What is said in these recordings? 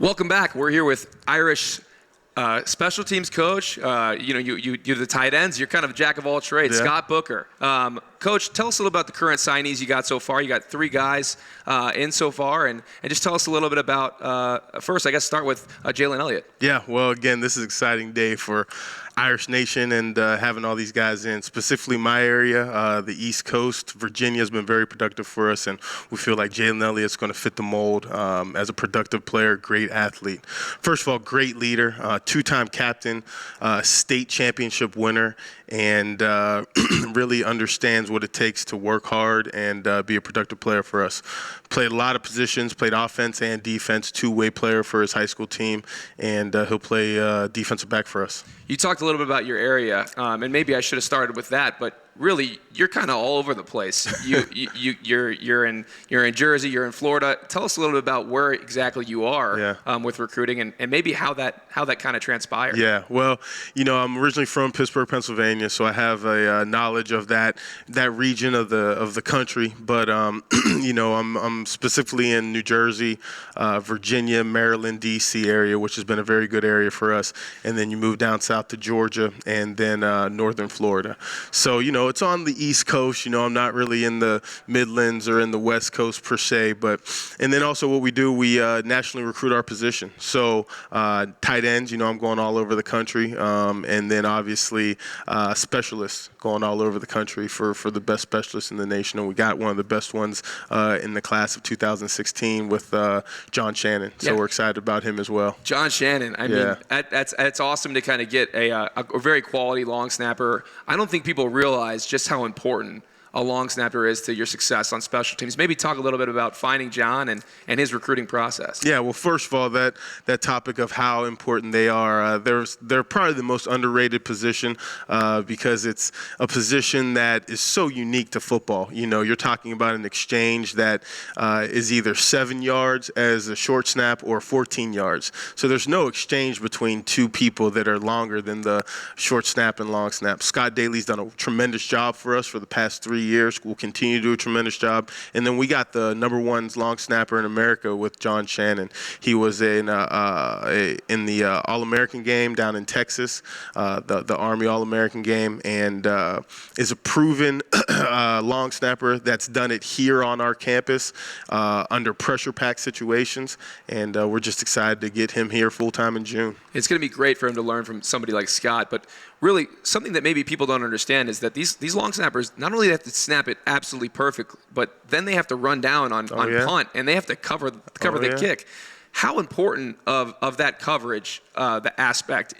Welcome back. We're here with Irish special teams coach. You're the tight ends. You're kind of a jack of all trades. Yeah. Scott Booker. Coach, tell us a little about the current signees you got so far. You got 3 guys in so far, and just tell us a little bit about, first, I guess start with Jalen Elliott. Yeah, well, again, this is an exciting day for Irish Nation and having all these guys in, specifically my area, the East Coast. Virginia has been very productive for us, and we feel like Jalen Elliott's going to fit the mold as a productive player, great athlete. First of all, great leader, 2-time captain, state championship winner, and really understands what it takes to work hard and be a productive player for us. Played a lot of positions, played offense and defense, 2-way player for his high school team, and he'll play defensive back for us. You talked a little bit about your area, and maybe I should have started with that, but really, you're kind of all over the place. You're in Jersey, you're in Florida. Tell us a little bit about where exactly you are with recruiting, and maybe how that kind of transpired. Yeah, well, I'm originally from Pittsburgh, Pennsylvania, so I have a knowledge of that region of the country. But I'm specifically in New Jersey, Virginia, Maryland, D.C. area, which has been a very good area for us. And then you move down south to Georgia, and then northern Florida. So it's on the East Coast. I'm not really in the Midlands or in the West Coast per se. And then also what we do, we nationally recruit our position. So tight ends, I'm going all over the country. And then obviously specialists going all over the country for the best specialists in the nation. And we got one of the best ones in the class of 2016 with John Shannon. So we're excited about him as well. John Shannon. I mean, that's awesome to kind of get a very quality long snapper. I don't think people realize just how important a long snapper is to your success on special teams. Maybe talk a little bit about finding John and his recruiting process. Yeah, well, first of all, that topic of how important they are, they're probably the most underrated position because it's a position that is so unique to football. You're talking about an exchange that is either 7 yards as a short snap or 14 yards. So there's no exchange between 2 people that are longer than the short snap and long snap. Scott Daly's done a tremendous job for us for the past 3 years. We'll continue to do a tremendous job. And then we got the #1 long snapper in America with John Shannon. He was in the All-American game down in Texas, the Army All-American game, and is a proven long snapper that's done it here on our campus under pressure-packed situations. And we're just excited to get him here full-time in June. It's going to be great for him to learn from somebody like Scott, but really something that maybe people don't understand is that these long snappers not only have to snap it absolutely perfect, but then they have to run down on punt, and they have to cover the kick. How important of that coverage, the aspect,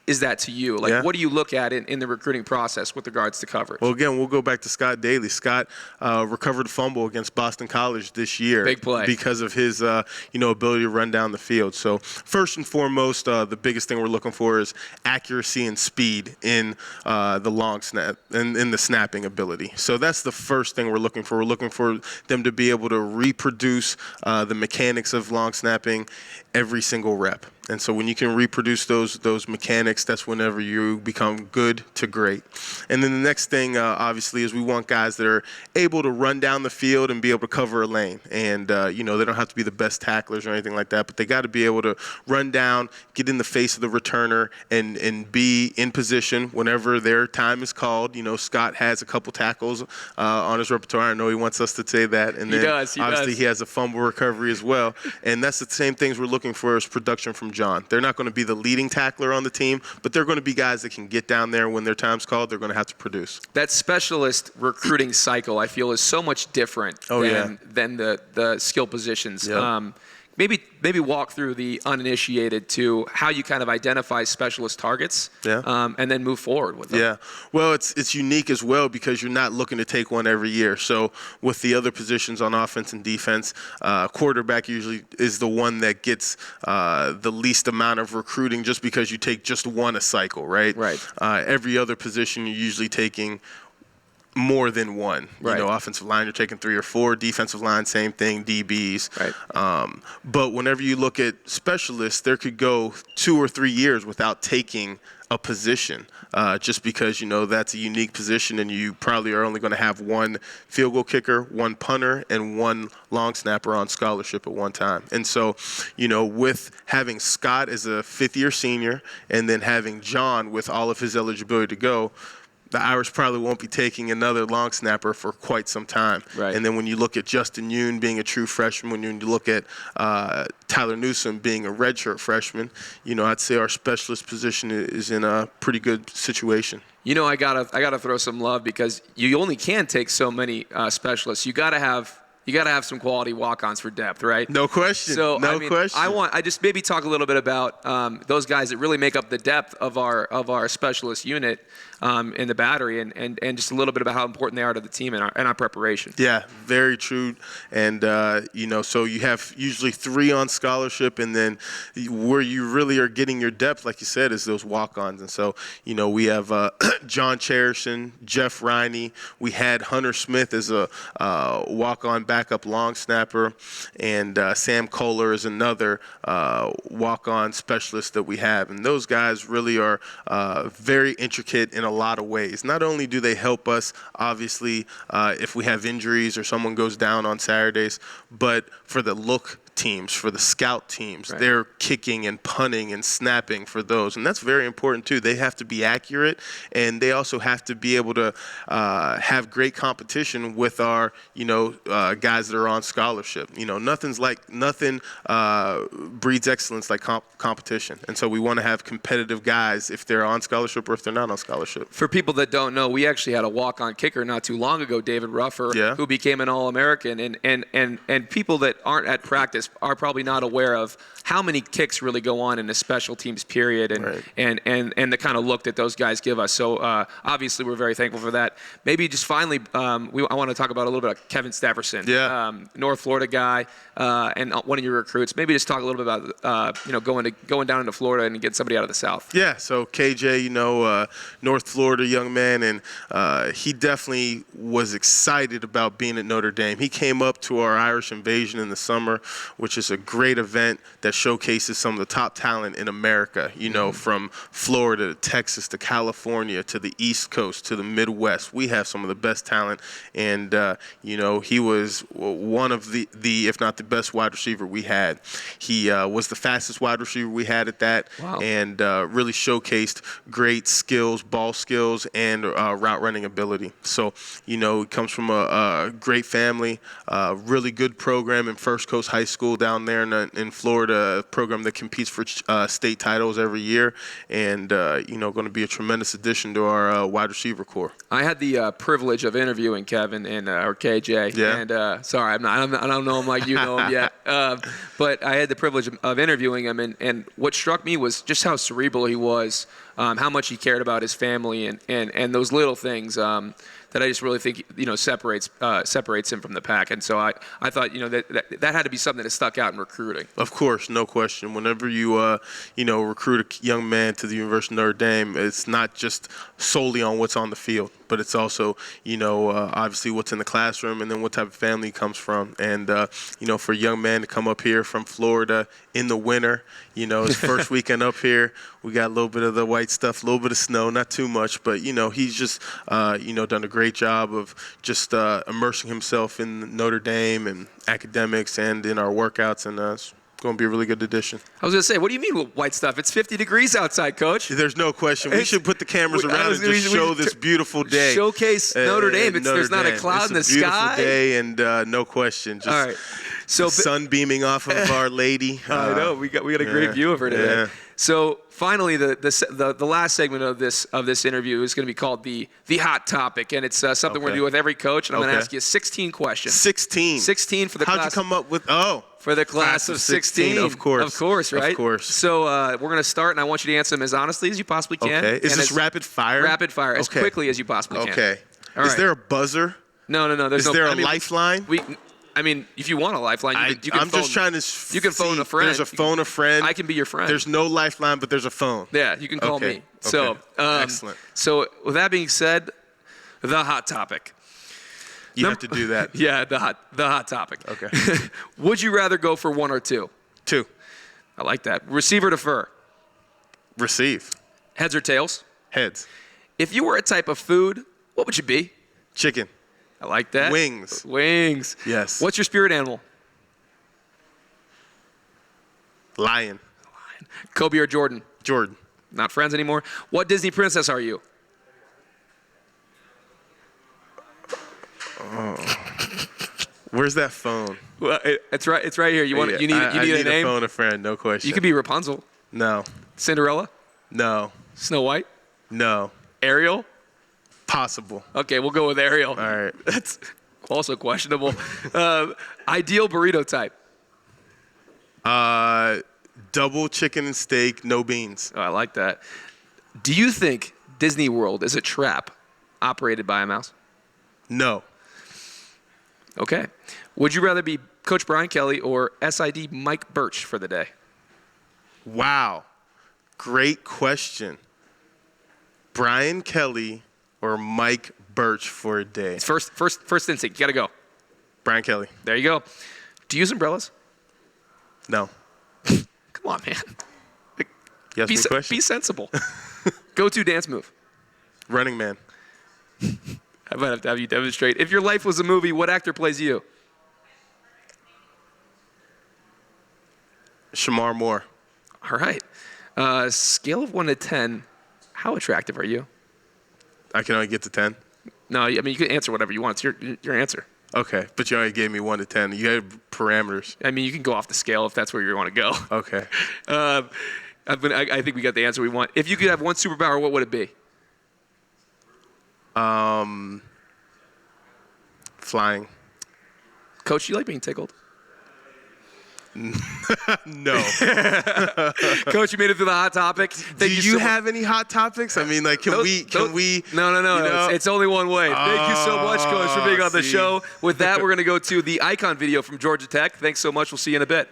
is that to you? What do you look at in the recruiting process with regards to coverage? Well, again, we'll go back to Scott Daly. Scott recovered a fumble against Boston College this year. Big play. Because of his, ability to run down the field. So first and foremost, the biggest thing we're looking for is accuracy and speed in the long snap and in the snapping ability. So that's the first thing we're looking for. We're looking for them to be able to reproduce the mechanics of long snapping every single rep. And so when you can reproduce those mechanics, that's whenever you become good to great. And then the next thing, obviously, is we want guys that are able to run down the field and be able to cover a lane. And, they don't have to be the best tacklers or anything like that, but they got to be able to run down, get in the face of the returner, and be in position whenever their time is called. Scott has a couple tackles on his repertoire. I know he wants us to say that. And then obviously he has a fumble recovery as well. And that's the same things we're looking for as production from John. They're not going to be the leading tackler on the team, but they're going to be guys that can get down there when their time's called. They're going to have to produce. That specialist recruiting cycle, I feel, is so much different than the skill positions. Yep. Maybe walk through the uninitiated to how you kind of identify specialist targets and then move forward with them. Yeah. Well, it's unique as well because you're not looking to take one every year. So with the other positions on offense and defense, quarterback usually is the one that gets the least amount of recruiting just because you take just one a cycle, right? Right. Every other position you're usually taking more than one. Right. Offensive line, you're taking 3 or 4. Defensive line, same thing, DBs. Right. But whenever you look at specialists, there could go 2 or 3 years without taking a position, just because, that's a unique position, and you probably are only going to have one field goal kicker, one punter, and one long snapper on scholarship at one time. And so, with having Scott as a fifth-year senior and then having John with all of his eligibility to go, the Irish probably won't be taking another long snapper for quite some time. Right. And then when you look at Justin Yoon being a true freshman, when you look at Tyler Newsome being a redshirt freshman, I'd say our specialist position is in a pretty good situation. I gotta throw some love, because you only can take so many specialists. You gotta have some quality walk-ons for depth, right? No question. So no question. I just maybe talk a little bit about those guys that really make up the depth of our specialist unit in the battery, and just a little bit about how important they are to the team and our preparation. Yeah, very true. And so you have usually 3 on scholarship, and then where you really are getting your depth, like you said, is those walk-ons. And so we have John Cherishon, Jeff Riney. We had Hunter Smith as a walk-on backup long snapper, and Sam Kohler is another walk-on specialist that we have. And those guys really are very intricate in a lot of ways. Not only do they help us, obviously, if we have injuries or someone goes down on Saturdays, but for the look teams, for the scout teams, right, they're kicking and punting and snapping for those, and that's very important too. They have to be accurate, and they also have to be able to have great competition with our guys that are on scholarship. Nothing breeds excellence like competition, and so we want to have competitive guys if they're on scholarship or if they're not on scholarship. For people that don't know, we actually had a walk-on kicker not too long ago, David Ruffer, who became an All-American, and people that aren't at practice are probably not aware of how many kicks really go on in a special teams period, and the kind of look that those guys give us. So obviously we're very thankful for that. Maybe just finally, I want to talk about a little bit of Kevin Stafferson, North Florida guy, and one of your recruits. Maybe just talk a little bit about going down into Florida and get somebody out of the South. Yeah, so KJ, North Florida young man, and he definitely was excited about being at Notre Dame. He came up to our Irish Invasion in the summer, which is a great event that showcases some of the top talent in America, from Florida to Texas to California to the East Coast to the Midwest. We have some of the best talent, and, he was one of the, if not the best wide receiver we had. He was the fastest wide receiver we had at that, and really showcased great skills, ball skills, and route running ability. So, he comes from a great family, really good program in First Coast High School down there in Florida, a program that competes for state titles every year, and going to be a tremendous addition to our wide receiver core. I had the privilege of interviewing Kevin or KJ, and sorry, I don't know him like you know him yet, but I had the privilege of interviewing him, and what struck me was just how cerebral he was, how much he cared about his family, and those little things that I just really think separates him from the pack. And so I thought that had to be something that stuck out in recruiting. Of course, no question. Whenever you recruit a young man to the University of Notre Dame, it's not just solely on what's on the field, but it's also obviously what's in the classroom, and then what type of family he comes from. And for a young man to come up here from Florida in the winter, his first weekend up here, we got a little bit of the white stuff, a little bit of snow, not too much, but he's just done a great job of just immersing himself in Notre Dame and academics and in our workouts, and it's going to be a really good addition. I was going to say, what do you mean with white stuff? It's 50 degrees outside, Coach. There's no question. We should put the cammers around and just show this beautiful day. Showcase Notre Dame. There's not a cloud in the sky. It's a beautiful day, and no question. Just all right. So sun beaming off of Our Lady. I know. We got a great view of her today. Yeah. So finally, the last segment of this interview is going to be called the hot topic, and it's something we're going to do with every coach. And I'm going to ask you 16 questions. 16 for the class. How'd you come up with for the class of 16? Of course, right? Of course. So we're going to start, and I want you to answer them as honestly as you possibly can. Okay. Is this rapid fire? Rapid fire, as quickly as you possibly can. Okay. All right. Is there a buzzer? No. Is there a lifeline? If you want a lifeline, you can I'm phone, just trying to you can phone a friend. There's a phone a friend. I can be your friend. There's no lifeline, but there's a phone. Yeah, you can call me. So, excellent. So with that being said, the hot topic. You have to do that. Yeah, the hot topic. Okay. Would you rather go for 1 or 2? 2. I like that. Receive or defer? Receive. Heads or tails? Heads. If you were a type of food, what would you be? Chicken. I like that. Wings. Wings. Yes. What's your spirit animal? Lion. Kobe or Jordan? Jordan. Not friends anymore. What Disney princess are you? Where's that phone? Well, it's right. It's right here. You want? Yeah, You need I a need name. to phone a friend. No question. You could be Rapunzel, No. Cinderella, No. Snow White, No. Ariel. Possible. Okay, we'll go with Ariel. All right. That's also questionable. Ideal burrito type. Double chicken and steak, no beans. Oh, I like that. Do you think Disney World is a trap operated by a mouse? No. Okay. Would you rather be Coach Brian Kelly or SID Mike Birch for the day? Wow. Great question. Brian Kelly or Mike Birch for a day? It's first instinct. You got to go. Brian Kelly. There you go. Do you use umbrellas? No. Come on, man. Yes, Be, good question. be sensible. Go-to dance move. Running Man. I might have to have you demonstrate. If your life was a movie, what actor plays you? Shamar Moore. All right. Scale of 1 to 10, how attractive are you? I can only get to 10. No, I mean, you can answer whatever you want. It's your answer. Okay, but you only gave me 1 to 10. You had parameters. I mean, you can go off the scale if that's where you want to go. Okay. I think we got the answer we want. If you could have one superpower, what would it be? Flying. Coach, you like being tickled? No. Coach, you made it through the hot topic. Do you have any hot topics? I mean, like, can we? No. You know? It's only one way. Thank you so much, Coach, for being on the show. With that, we're going to go to the icon video from Georgia Tech. Thanks so much. We'll see you in a bit.